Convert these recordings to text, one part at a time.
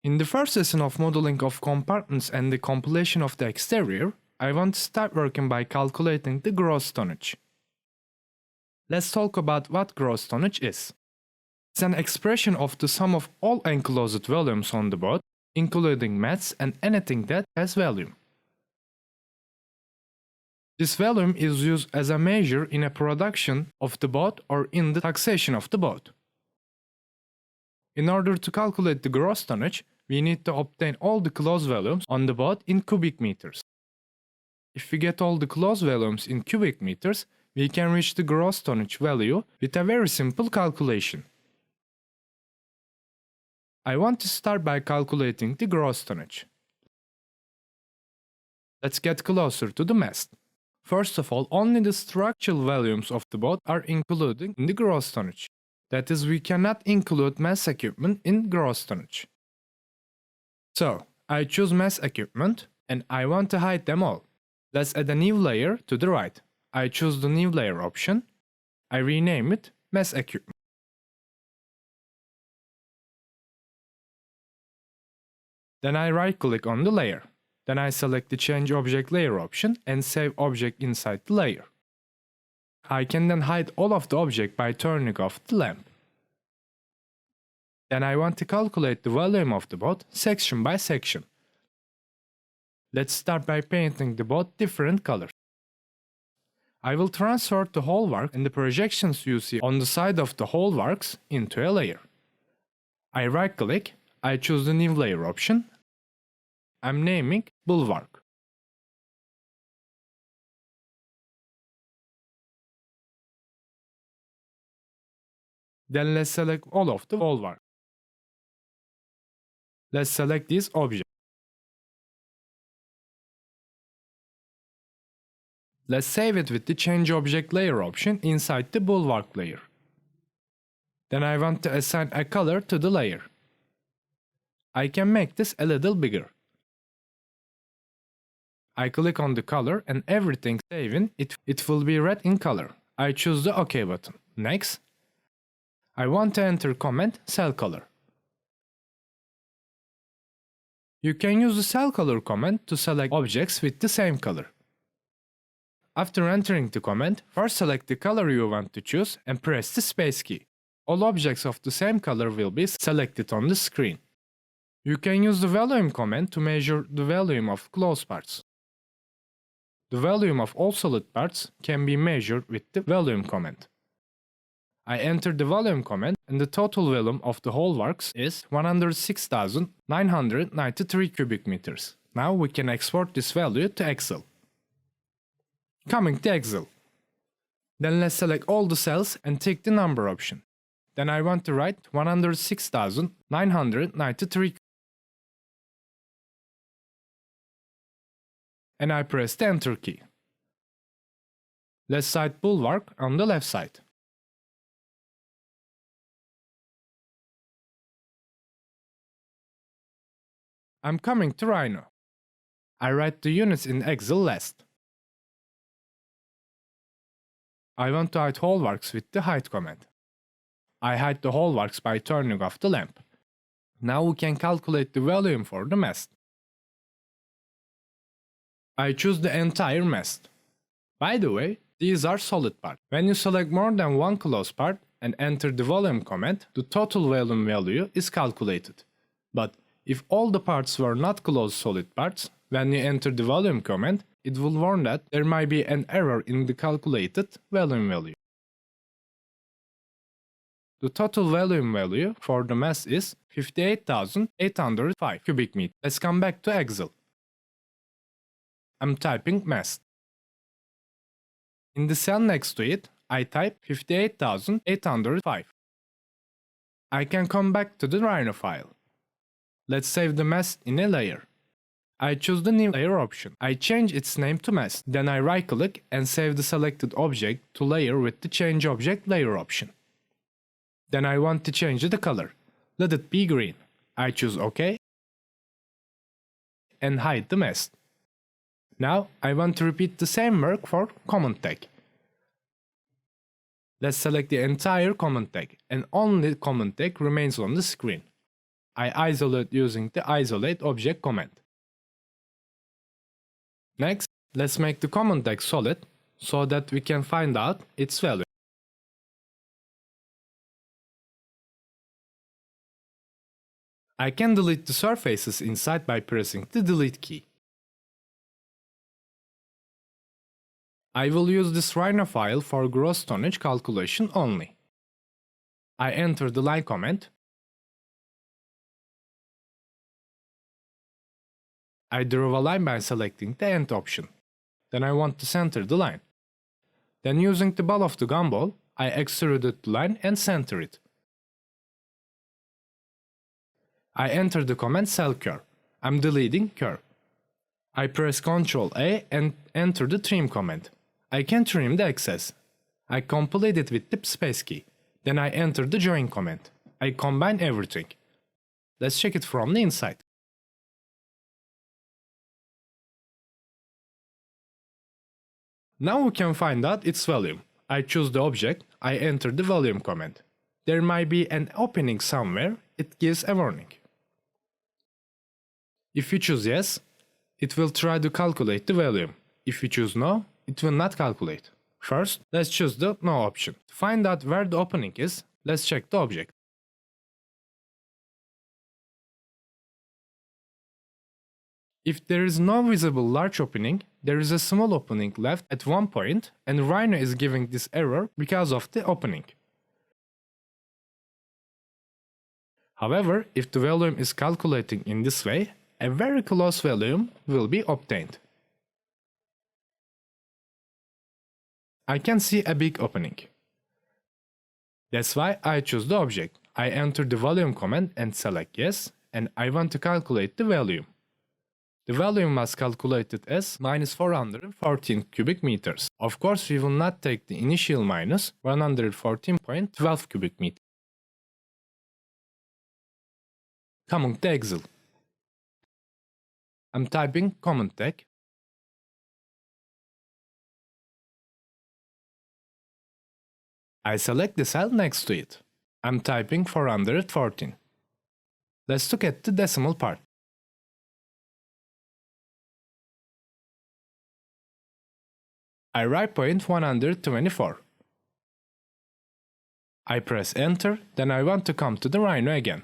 In the first lesson of modeling of compartments and the compilation of the exterior, I want to start working by calculating the gross tonnage. Let's talk about what gross tonnage is. It's an expression of the sum of all enclosed volumes on the boat, including mass and anything that has volume. This volume is used as a measure in a production of the boat or in the taxation of the boat. In order to calculate the gross tonnage, we need to obtain all the closed volumes on the boat in cubic meters. If we get all the closed volumes in cubic meters, we can reach the gross tonnage value with a very simple calculation. I want to start by calculating the gross tonnage. Let's get closer to the mast. First of all, only the structural volumes of the boat are included in the gross tonnage. That is, we cannot include mass equipment in gross tonnage. So, I choose mass equipment and I want to hide them all. Let's add a new layer to the right. I choose the new layer option. I rename it mass equipment. Then I right-click on the layer. Then I select the Change Object Layer option and save object inside the layer. I can then hide all of the object by turning off the lamp. Then I want to calculate the volume of the boat section by section. Let's start by painting the boat different colors. I will transfer the whole work and the projections you see on the side of the whole works into a layer. I right-click, I choose the new layer option. I'm naming Bulwark. Then let's select all of the whole work. Let's select this object. Let's save it with the Change Object Layer option inside the Bulwark layer. Then I want to assign a color to the layer. I can make this a little bigger. I click on the color and everything saving, it will be red in color. I choose the OK button. Next, I want to enter comment cell color. You can use the cell color command to select objects with the same color. After entering the command, first select the color you want to choose and press the space key. All objects of the same color will be selected on the screen. You can use the volume command to measure the volume of closed parts. The volume of all solid parts can be measured with the volume command. I enter the volume command and the total volume of the whole works is 106,993 cubic meters. Now we can export this value to Excel. Coming to Excel. Then let's select all the cells and tick the number option. Then I want to write 106,993 and I press the Enter key. Let's cite Bulwark on the left side. I'm coming to Rhino. I write the units in Excel last. I want to hide whole works with the hide command. I hide the whole works by turning off the lamp. Now we can calculate the volume for the mast. I choose the entire mast. By the way, these are solid parts. When you select more than one closed part and enter the volume command, the total volume value is calculated. But if all the parts were not closed solid parts, when you enter the volume command, it will warn that there might be an error in the calculated volume value. The total volume value for the mass is 58,805 cubic meters. Let's come back to Excel. I'm typing mass. In the cell next to it, I type 58,805. I can come back to the Rhino file. Let's save the mass in a layer. I choose the new layer option. I change its name to mass. Then I right-click and save the selected object to layer with the Change Object Layer option. Then I want to change the color. Let it be green. I choose OK and hide the mass. Now I want to repeat the same work for comment tag. Let's select the entire comment tag and only comment tag remains on the screen. I isolate using the isolate object command. Next, let's make the common text solid so that we can find out its value. I can delete the surfaces inside by pressing the delete key. I will use this Rhino file for gross tonnage calculation only. I enter the line command. I draw a line by selecting the end option. Then I want to center the line. Then using the ball of the gumball, I extruded the line and center it. I enter the command cell curve. I'm deleting curve. I press Ctrl A and enter the trim command. I can trim the excess. I complete it with the space key. Then I enter the join command. I combine everything. Let's check it from the inside. Now we can find out its volume. I choose the object, I enter the volume command. There might be an opening somewhere, it gives a warning. If you choose yes, it will try to calculate the volume. If you choose no, it will not calculate. First, let's choose the no option. To find out where the opening is, let's check the object. If there is no visible large opening, there is a small opening left at one point, and Rhino is giving this error because of the opening. However, if the volume is calculating in this way, a very close volume will be obtained. I can see a big opening. That's why I choose the object. I enter the volume command and select yes, and I want to calculate the volume. The volume was calculated as minus 414 cubic meters. Of course, we will not take the initial minus 114.12 cubic meters. Coming to Excel. I'm typing command tag. I select the cell next to it. I'm typing 414. Let's look at the decimal part. I write point 124. I press enter, then I want to come to the Rhino again.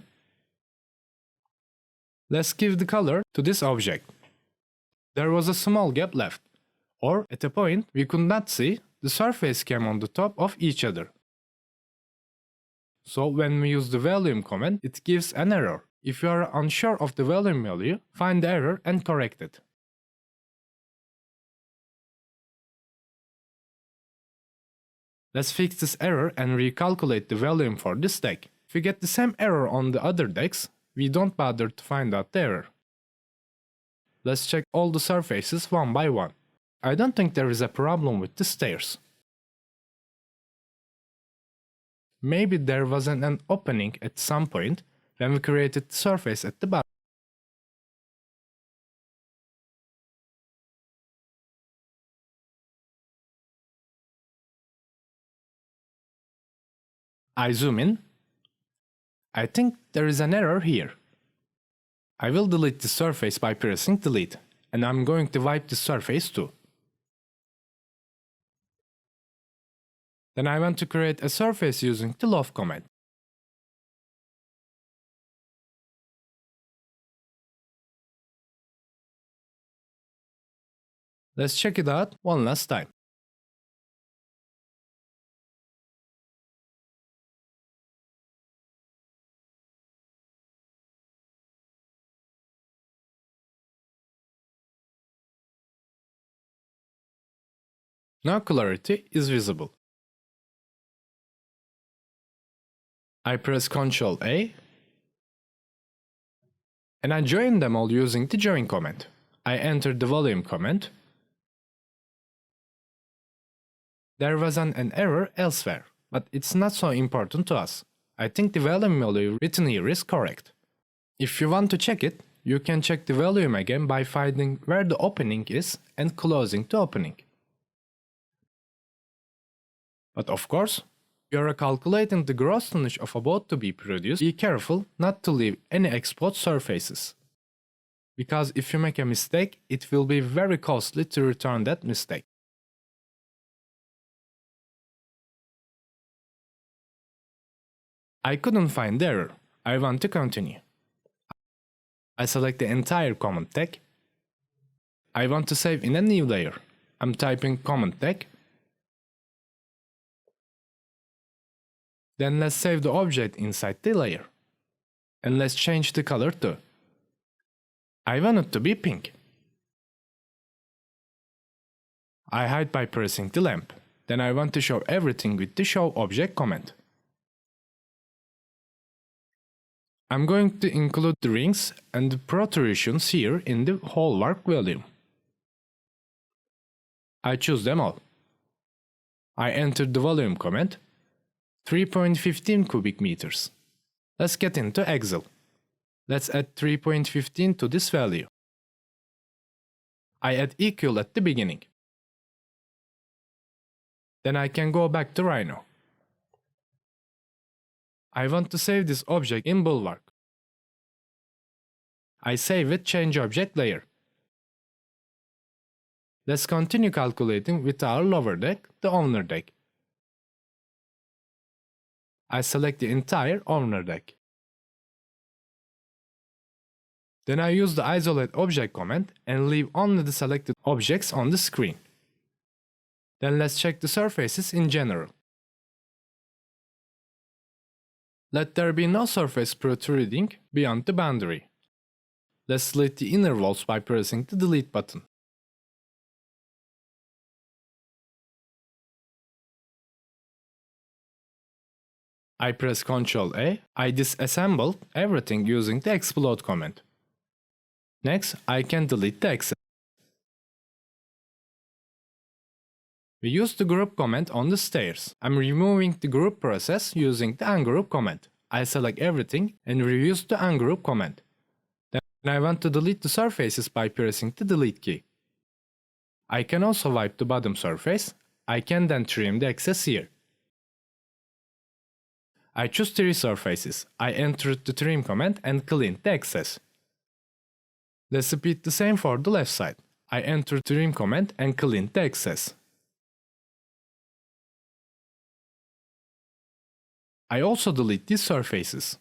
Let's give the color to this object. There was a small gap left, or at a point we could not see the surface came on the top of each other. So when we use the volume command, it gives an error. If you are unsure of the volume value, find the error and correct it. Let's fix this error and recalculate the volume for this deck. If we get the same error on the other decks, we don't bother to find out the error. Let's check all the surfaces one by one. I don't think there is a problem with the stairs. Maybe there wasn't an opening at some point when we created the surface at the bottom. I zoom in. I think there is an error here. I will delete the surface by pressing delete, and I'm going to wipe the surface too. Then I want to create a surface using the loft command. Let's check it out one last time. Now clarity is visible. I press Ctrl A and I join them all using the join command. I enter the volume command. There was an error elsewhere, but it's not so important to us. I think the volume value written here is correct. If you want to check it, you can check the volume again by finding where the opening is and closing the opening. But of course, you are calculating the gross tonnage of a boat to be produced, be careful not to leave any exposed surfaces. Because if you make a mistake, it will be very costly to return that mistake. I couldn't find the error. I want to continue. I select the entire comment tag. I want to save in a new layer. I'm typing comment tag. Then let's save the object inside the layer. And let's change the color too. I want it to be pink. I hide by pressing the lamp. Then I want to show everything with the show object comment. I'm going to include the rings and the protrusions here in the whole work volume. I choose them all. I enter the volume comment, 3.15 cubic meters. Let's get into Excel. Let's add 3.15 to this value. I add equal at the beginning. Then I can go back to Rhino. I want to save this object in Bulwark. I save it, change object layer. Let's continue calculating with our lower deck, the owner deck. I select the entire owner deck. Then I use the isolate object command and leave only the selected objects on the screen. Then let's check the surfaces in general. Let there be no surface protruding beyond the boundary. Let's delete the inner walls by pressing the delete button. I press Ctrl A. I disassembled everything using the explode command. Next, I can delete the excess. We use the group command on the stairs. I'm removing the group process using the ungroup command. I select everything and reuse the ungroup command. Then I want to delete the surfaces by pressing the delete key. I can also wipe the bottom surface. I can then trim the excess here. I choose 3 surfaces. I entered the trim command and clean the excess. Let's repeat the same for the left side. I enter the trim command and clean the excess. I also delete these surfaces.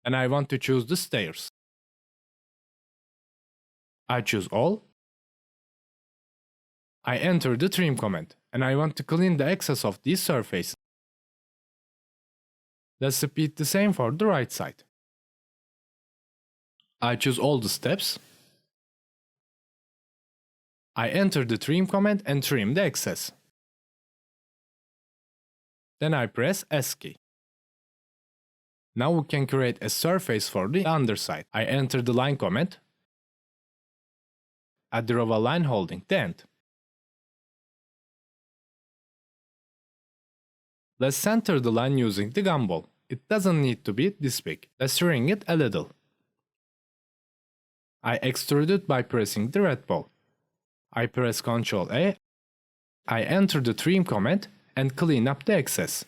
Then I want to choose the stairs. I choose all. I enter the trim command and I want to clean the excess of these surfaces. Let's repeat the same for the right side. I choose all the steps. I enter the trim command and trim the excess. Then I press S key. Now we can create a surface for the underside. I enter the line command. I draw a line holding the end. Let's center the line using the gumball. It doesn't need to be this big. Let's shrink it a little. I extrude it by pressing the red ball. I press Ctrl A. I enter the trim command and clean up the excess.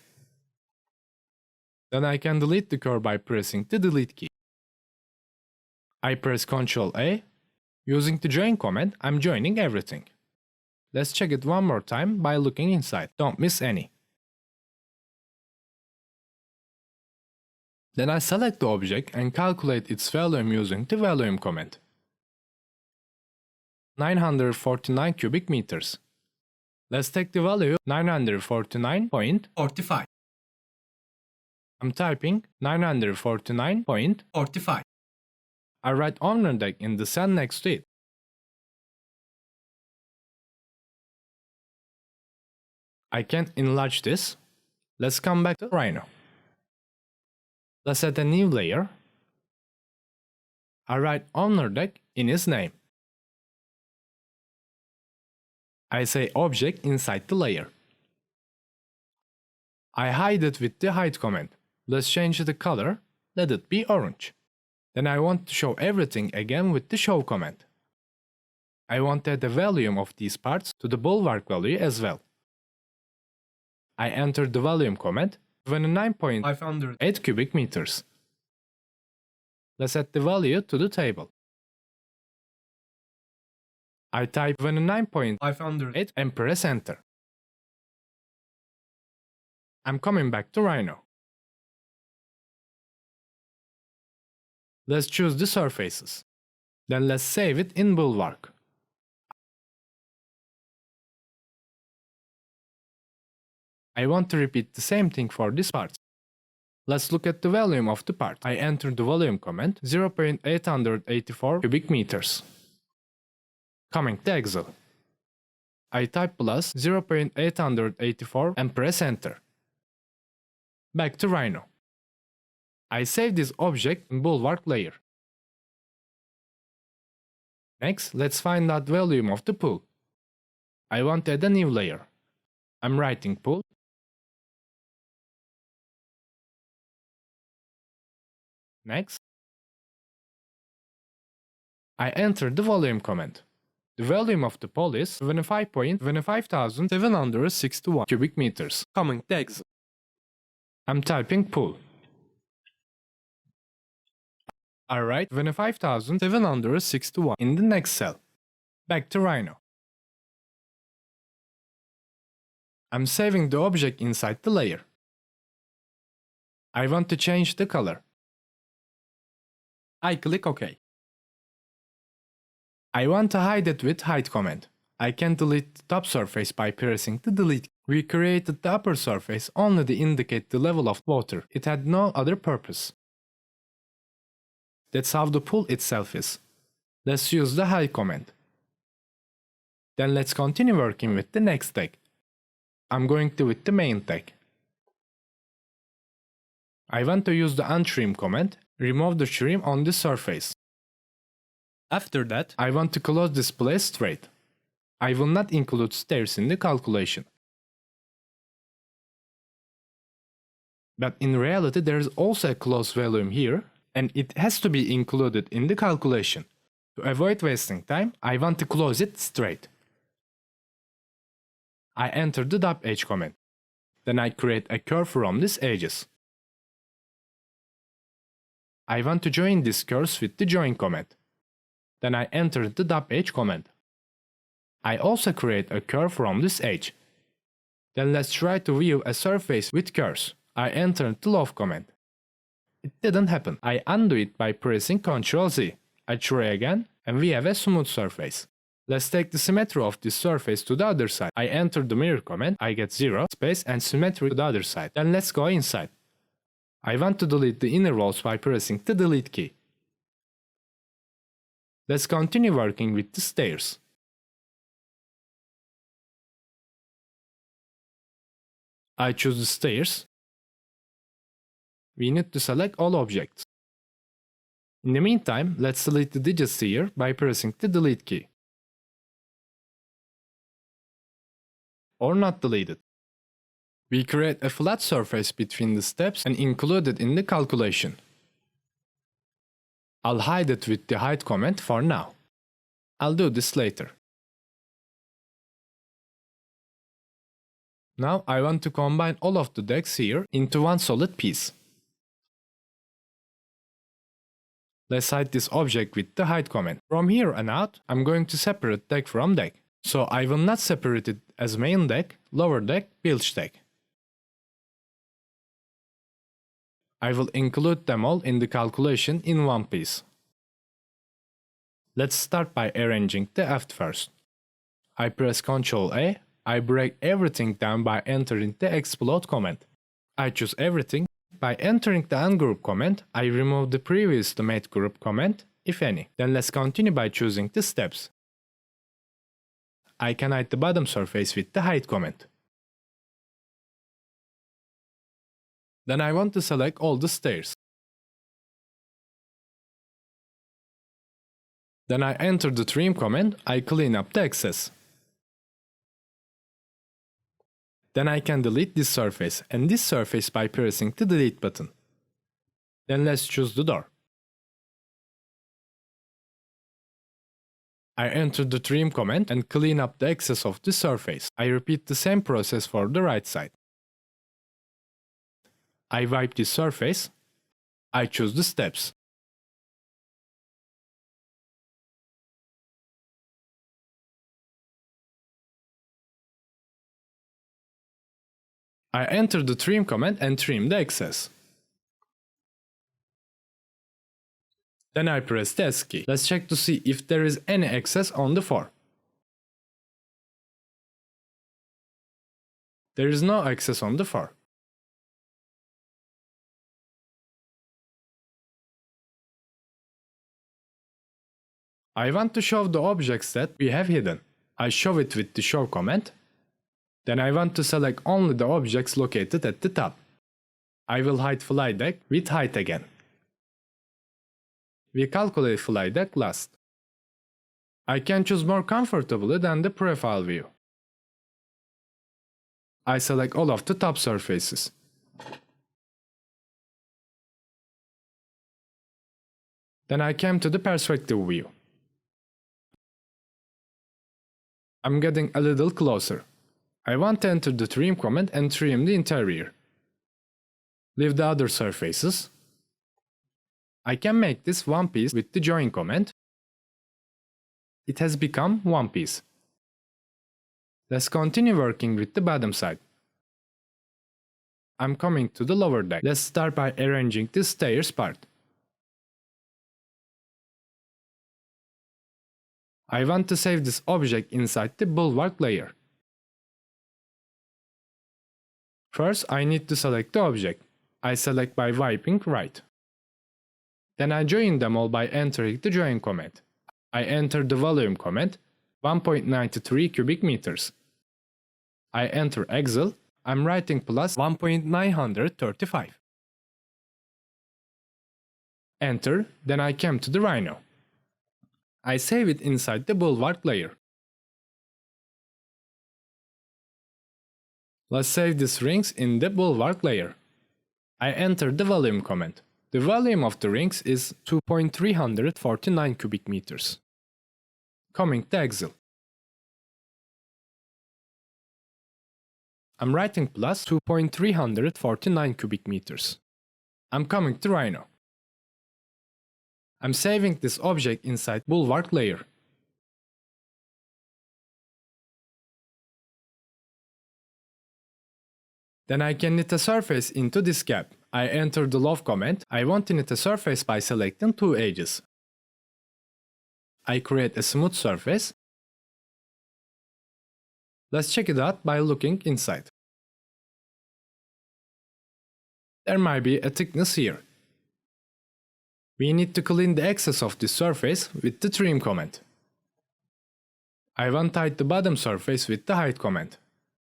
Then I can delete the curve by pressing the delete key. I press Ctrl A. Using the join command, I'm joining everything. Let's check it one more time by looking inside. Don't miss any. Then I select the object and calculate its volume using the volume command. 949 cubic meters. Let's take the value 949.45. I'm typing 949.45. I write owner deck in the cell next to it. I can enlarge this. Let's come back to Rhino. Let's add a new layer. I write owner deck in its name. I say object inside the layer. I hide it with the hide command. Let's change the color. Let it be orange. Then I want to show everything again with the show command. I want to add the volume of these parts to the bulwark value as well. I enter the volume comment, 29.508 cubic meters. Let's add the value to the table. I type 29.508 and press enter. I'm coming back to Rhino. Let's choose the surfaces. Then let's save it in Bulwark. I want to repeat the same thing for this part. Let's look at the volume of the part. I enter the volume comment, 0.884 cubic meters. Coming to Excel. I type plus 0.884 and press enter. Back to Rhino. I save this object in Bulwark layer. Next, let's find out volume of the pool. I want to add a new layer. I'm writing pool. Next, I enter the volume comment. The volume of the pool is 25,761 cubic meters. Coming to Excel. I'm typing pool. I write 25,761 in the next cell. Back to Rhino. I'm saving the object inside the layer. I want to change the color. I click OK. I want to hide it with hide command. I can delete the top surface by pressing the delete. We created the upper surface only to indicate the level of water. It had no other purpose. That's how the pool itself is. Let's use the hide command. Then let's continue working with the next tag. I'm going to with the main tag. I want to use the untrim command, remove the trim on the surface. After that, I want to close this place straight. I will not include stairs in the calculation. But in reality there is also a closed volume here, and it has to be included in the calculation. To avoid wasting time, I want to close it straight. I enter the dot edge command. Then I create a curve from these edges. I want to join these curves with the join command. Then I enter the dot edge command. I also create a curve from this edge. Then let's try to view a surface with curves. I enter the loft command. It didn't happen. I undo it by pressing Ctrl Z. I try again and we have a smooth surface. Let's take the symmetry of this surface to the other side. I enter the mirror command. I get 0, space and symmetry to the other side. Then let's go inside. I want to delete the inner walls by pressing the delete key. Let's continue working with the stairs. I choose the stairs. We need to select all objects. In the meantime, let's delete the digits here by pressing the delete key. Or not delete it. We create a flat surface between the steps and include it in the calculation. I'll hide it with the hide command for now. I'll do this later. Now I want to combine all of the decks here into one solid piece. Let's hide this object with the hide command. From here on out, I'm going to separate deck from deck. So I will not separate it as main deck, lower deck, bilge deck. I will include them all in the calculation in one piece. Let's start by arranging the aft first. I press Ctrl A. I break everything down by entering the explode command. I choose everything. By entering the ungroup command, I remove the previously made group command, if any. Then let's continue by choosing the steps. I can hide the bottom surface with the hide command. Then I want to select all the stairs. Then I enter the trim command, I clean up the excess. Then I can delete this surface and this surface by pressing the delete button. Then let's choose the door. I enter the trim command and clean up the excess of the surface. I repeat the same process for the right side. I wipe the surface. I choose the steps. I enter the trim command and trim the excess. Then I press the S key. Let's check to see if there is any excess on the 4. There is no excess on the 4. I want to show the objects that we have hidden. I show it with the show command. Then I want to select only the objects located at the top. I will hide fly deck with hide again. We calculate fly deck last. I can choose more comfortably than the profile view. I select all of the top surfaces. Then I came to the perspective view. I'm getting a little closer. I want to enter the trim command and trim the interior. Leave the other surfaces. I can make this one piece with the join command. It has become one piece. Let's continue working with the bottom side. I'm coming to the lower deck. Let's start by arranging the stairs part. I want to save this object inside the bulwark layer. First, I need to select the object. I select by wiping right. Then I join them all by entering the join command. I enter the volume command, 1.93 cubic meters. I enter Excel. I'm writing plus 1.935. Enter, then I came to the Rhino. I save it inside the bulwark layer. Let's save these rings in the bulwark layer. I enter the volume command. The volume of the rings is 2.349 cubic meters. Coming to Excel. I'm writing plus 2.349 cubic meters. I'm coming to Rhino. I'm saving this object inside bulwark layer. Then I can knit a surface into this gap. I enter the loft command. I want to knit a surface by selecting two edges. I create a smooth surface. Let's check it out by looking inside. There might be a thickness here. We need to clean the excess of this surface with the trim command. I want to hide the bottom surface with the hide command.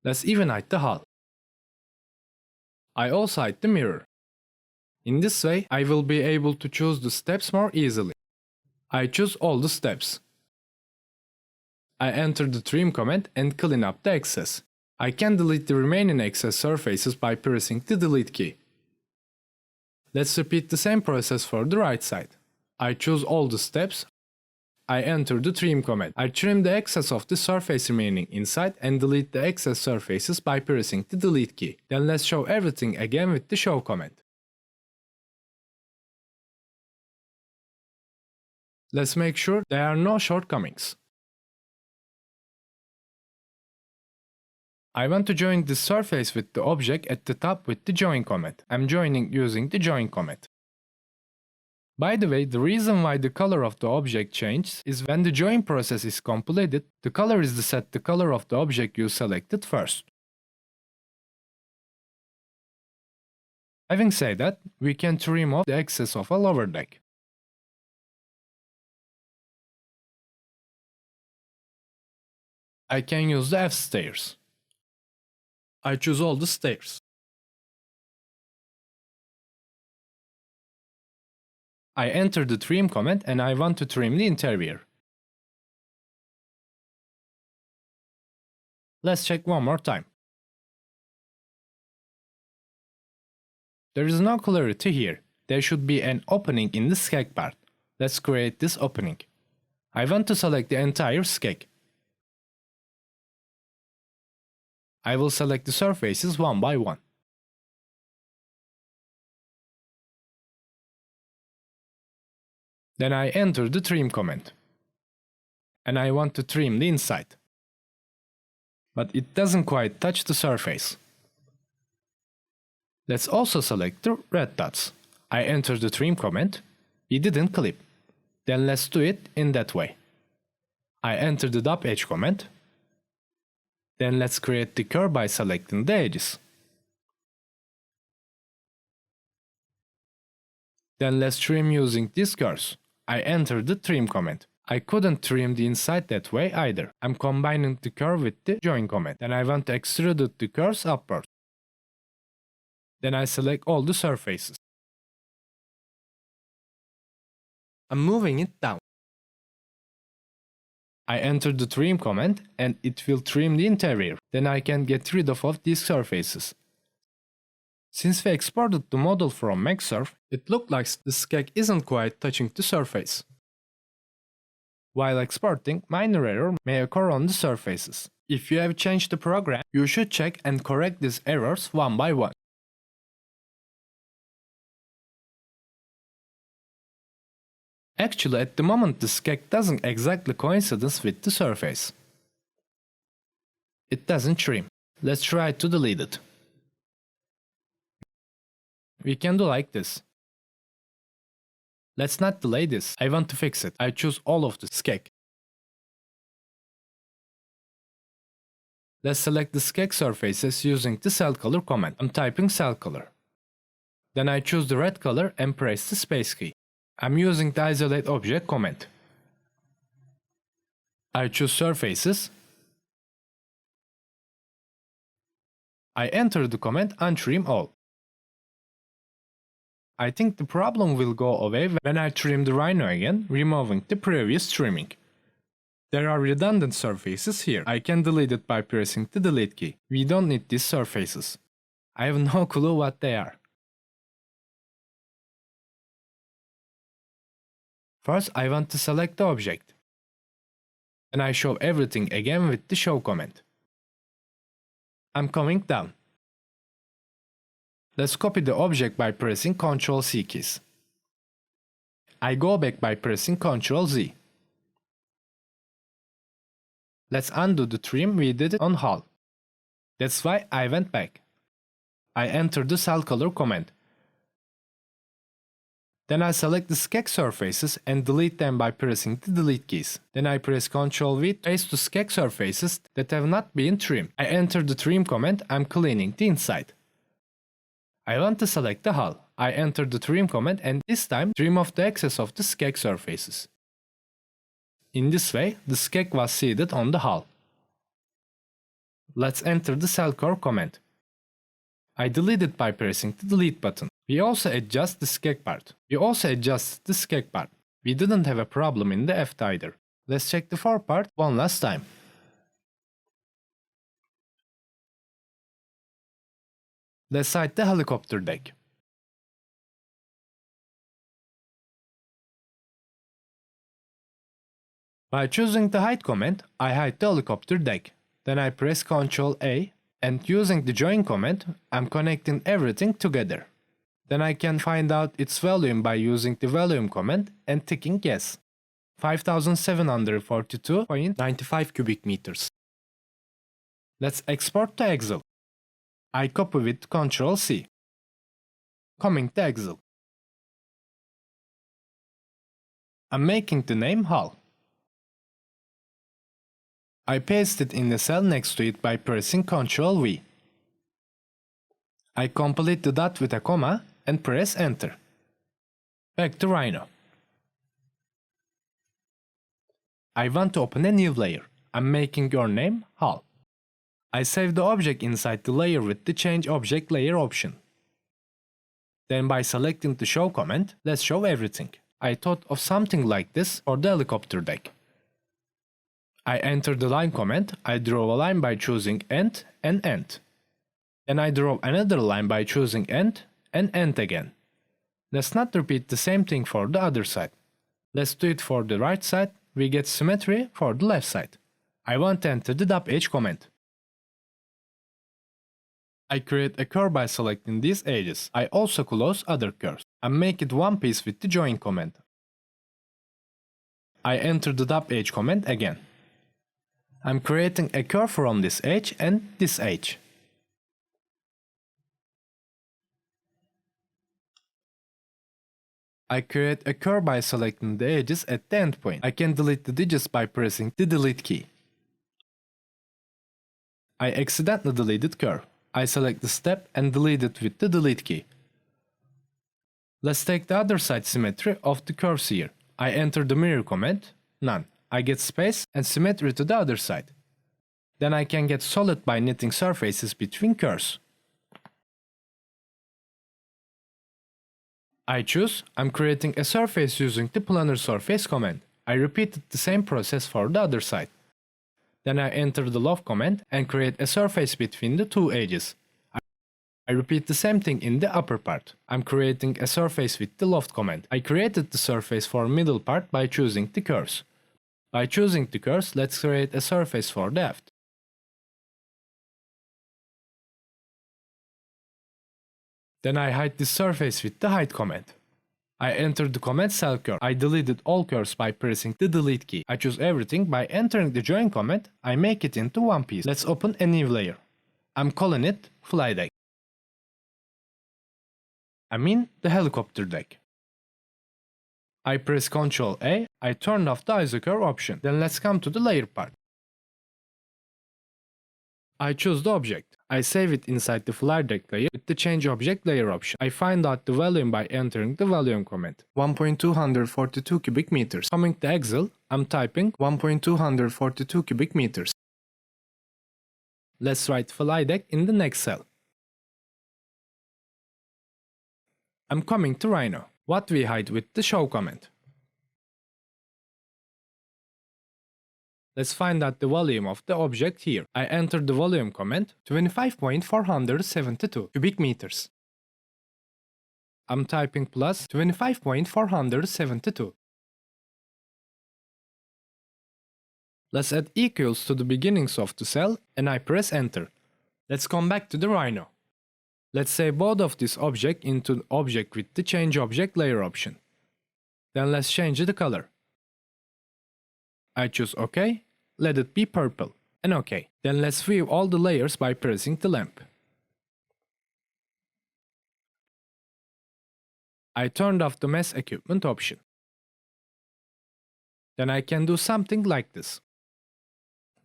Let's even hide the hull. I also hide the mirror. In this way, I will be able to choose the steps more easily. I choose all the steps. I enter the trim command and clean up the excess. I can delete the remaining excess surfaces by pressing the delete key. Let's repeat the same process for the right side. I choose all the steps. I enter the trim command. I trim the excess of the surface remaining inside and delete the excess surfaces by pressing the delete key. Then let's show everything again with the show command. Let's make sure there are no shortcomings. I want to join this surface with the object at the top with the join command. I'm joining using the join command. By the way, the reason why the color of the object changes is when the join process is completed, the color is to set the color of the object you selected first. Having said that, we can trim off the excess of a lower deck. I can use the F stairs. I choose all the stairs. I enter the trim command and I want to trim the interior. Let's check one more time. There is no clarity here. There should be an opening in the skeg part. Let's create this opening. I want to select the entire skeg. I will select the surfaces one by one. Then I enter the trim command. And I want to trim the inside. But it doesn't quite touch the surface. Let's also select the red dots. I enter the trim command. We didn't clip. Then let's do it in that way. I enter the dub edge command. Then let's create the curve by selecting the edges. Then let's trim using these curves. I enter the trim command. I couldn't trim the inside that way either. I'm combining the curve with the join command. Then I want to extrude the curves upward. Then I select all the surfaces. I'm moving it down. I enter the trim command and it will trim the interior. Then I can get rid of these surfaces. Since we exported the model from MaxSurf, it looked like the skeg isn't quite touching the surface. While exporting, minor error may occur on the surfaces. If you have changed the program, you should check and correct these errors one by one. Actually, at the moment the skeg doesn't exactly coincide with the surface. It doesn't trim. Let's try to delete it. We can do like this. Let's not delay this. I want to fix it. I choose all of the skeg. Let's select the skeg surfaces using the cell color command. I'm typing cell color. Then I choose the red color and press the space key. I'm using the isolate object command. I choose surfaces. I enter the command untrim all. I think the problem will go away when I trim the rhino again, removing the previous trimming. There are redundant surfaces here. I can delete it by pressing the delete key. We don't need these surfaces. I have no clue what they are. First, I want to select the object. And I show everything again with the show command. I'm coming down. Let's copy the object by pressing Ctrl+C keys. I go back by pressing Ctrl+Z. Let's undo the trim we did on hull. That's why I went back. I enter the cell color command. Then I select the skeg surfaces and delete them by pressing the delete keys. Then I press Ctrl+V to paste the skeg surfaces that have not been trimmed. I enter the trim command. I'm cleaning the inside. I want to select the hull. I enter the trim command and this time trim off the excess of the skeg surfaces. In this way, the skeg was seated on the hull. Let's enter the cell core command. I delete it by pressing the delete button. We also adjust the skeg part. We didn't have a problem in the aft either. Let's check the fore part one last time. Let's hide the helicopter deck. By choosing the hide command, I hide the helicopter deck. Then I press Ctrl+A and using the join command, I'm connecting everything together. Then I can find out its volume by using the volume command and ticking yes. 5742.95 cubic meters. Let's export to Excel. I copy with Ctrl+C. Coming to Excel. I'm making the name hull. I paste it in the cell next to it by pressing Ctrl+V. I complete the dot with a comma and press enter. Back to Rhino. I want to open a new layer. I'm making your name hull. I save the object inside the layer with the change object layer option. Then by selecting the show command, let's show everything. I thought of something like this for the helicopter deck. I enter the line command. I draw a line by choosing end and end. Then I draw another line by choosing end and end again. Let's not repeat the same thing for the other side. Let's do it for the right side. We get symmetry for the left side. I want to enter the dub edge command. I create a curve by selecting these edges. I also close other curves. I make it one piece with the join command. I enter the top edge comment again. I'm creating a curve from this edge and this edge. I create a curve by selecting the edges at the endpoint. I can delete the digits by pressing the delete key. I accidentally deleted curve. I select the step and delete it with the delete key. Let's take the other side symmetry of the curves here. I enter the mirror comment, none. I get space and symmetry to the other side. Then I can get solid by knitting surfaces between curves. I choose, I'm creating a surface using the planar surface command. I repeated the same process for the other side. Then I enter the loft command and create a surface between the two edges. I repeat the same thing in the upper part. I'm creating a surface with the loft command. I created the surface for middle part by choosing the curves. By choosing the curves, let's create a surface for the aft. Then I hide this surface with the hide command. I enter the command cell curve. I deleted all curves by pressing the delete key. I choose everything by entering the join command. I make it into one piece. Let's open a new layer. I'm calling it fly deck. I mean the helicopter deck. I press Ctrl A. I turned off the isocurve option. Then let's come to the layer part. I choose the object. I save it inside the fly deck layer with the change object layer option. I find out the volume by entering the volume command. 1.242 cubic meters. Coming to Excel, I'm typing 1.242 cubic meters. Let's write fly deck in the next cell. I'm coming to Rhino. What we hide with the show command. Let's find out the volume of the object here. I enter the volume command, 25.472 cubic meters. I'm typing plus 25.472. Let's add equals to the beginnings of the cell and I press enter. Let's come back to the Rhino. Let's save both of this object into object with the change object layer option. Then let's change the color. I choose OK, let it be purple, and OK. Then let's view all the layers by pressing the lamp. I turned off the mass equipment option. Then I can do something like this.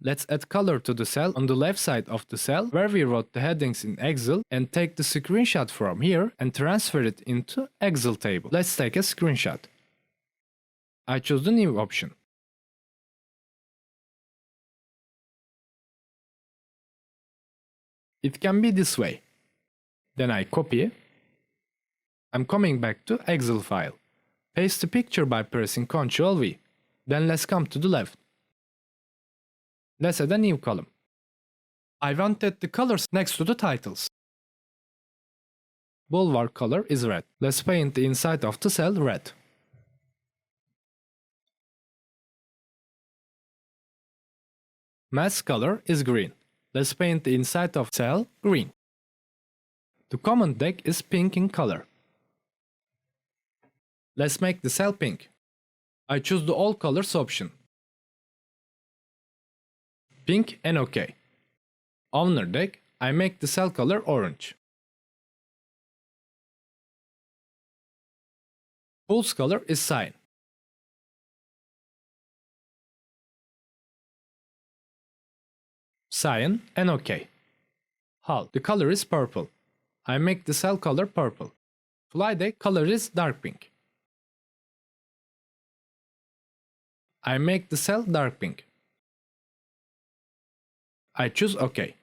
Let's add color to the cell on the left side of the cell where we wrote the headings in Excel and take the screenshot from here and transfer it into Excel table. Let's take a screenshot. I choose the new option. It can be this way. Then I copy. I'm coming back to Excel file. Paste the picture by pressing Ctrl V. Then let's come to the left. Let's add a new column. I wanted the colors next to the titles. Bulwark color is red. Let's paint the inside of the cell red. Mask color is green. Let's paint the inside of cell green. The command deck is pink in color. Let's make the cell pink. I choose the all colors option. Pink and OK. Owner deck, I make the cell color orange. Pulse color is cyan. Cyan and OK. Hull, the color is purple. I make the cell color purple. Fly deck color is dark pink. I make the cell dark pink. I choose OK.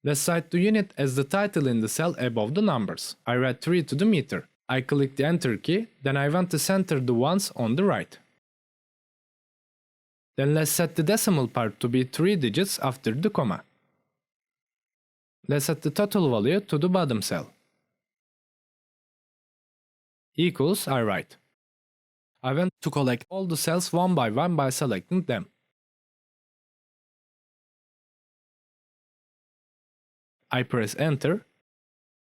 Let's cite the unit as the title in the cell above the numbers. I read 3 to the meter. I click the enter key, then I want to center the ones on the right. Then let's set the decimal part to be 3 digits after the comma. Let's set the total value to the bottom cell. Equals I write. I want to collect all the cells one by selecting them. I press enter.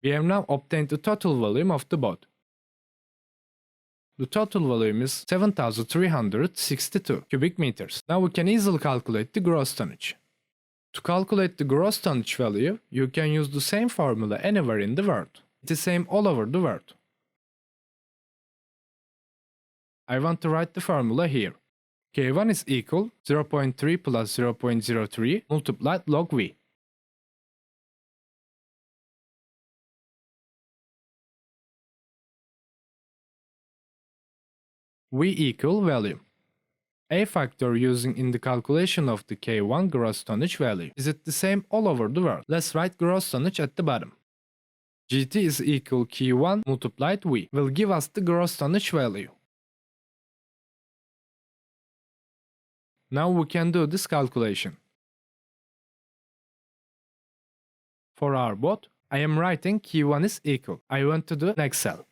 We have now obtained the total volume of the boat. The total volume is 7,362 cubic meters. Now we can easily calculate the gross tonnage. To calculate the gross tonnage value, you can use the same formula anywhere in the world. It is same all over the world. I want to write the formula here. K1 is equal 0.3 plus 0.03 multiplied log V. V equal volume. A factor using in the calculation of the K1 gross tonnage value. Is it the same all over the world? Let's write gross tonnage at the bottom. GT is equal K1 multiplied V will give us the gross tonnage value. Now we can do this calculation. For our boat, I am writing K1 is equal. I want to do next cell.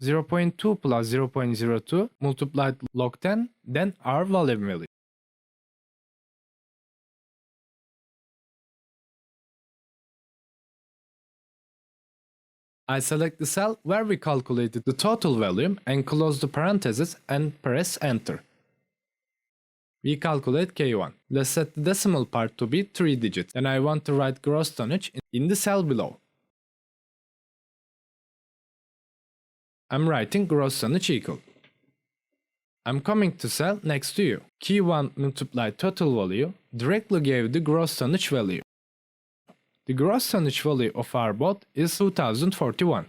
0.2 plus 0.02 multiplied log 10, then our volume value. I select the cell where we calculated the total volume and close the parentheses and press enter. We calculate K1. Let's set the decimal part to be 3 digits, and I want to write gross tonnage in the cell below. I'm writing gross tonnage equal. I'm coming to cell next to you. K1 multiplied total value directly gave the gross tonnage value. The gross tonnage value of our boat is 2041.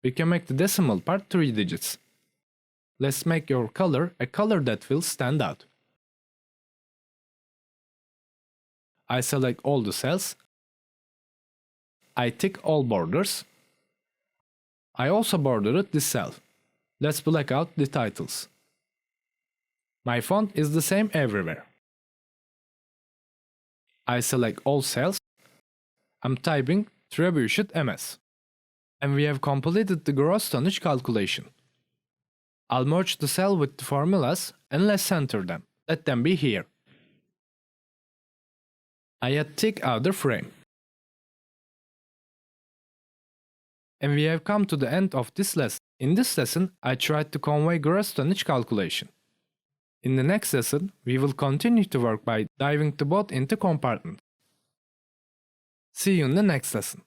We can make the decimal part 3 digits. Let's make your color a color that will stand out. I select all the cells. I tick all borders. I also bordered this cell. Let's black out the titles. My font is the same everywhere. I select all cells. I'm typing Trebuchet MS. And we have completed the gross tonnage calculation. I'll merge the cell with the formulas and let's center them. Let them be here. I add tick outer frame. And we have come to the end of this lesson. In this lesson, I tried to convey gross tonnage calculation. In the next lesson, we will continue to work by diving the boat into compartments. See you in the next lesson.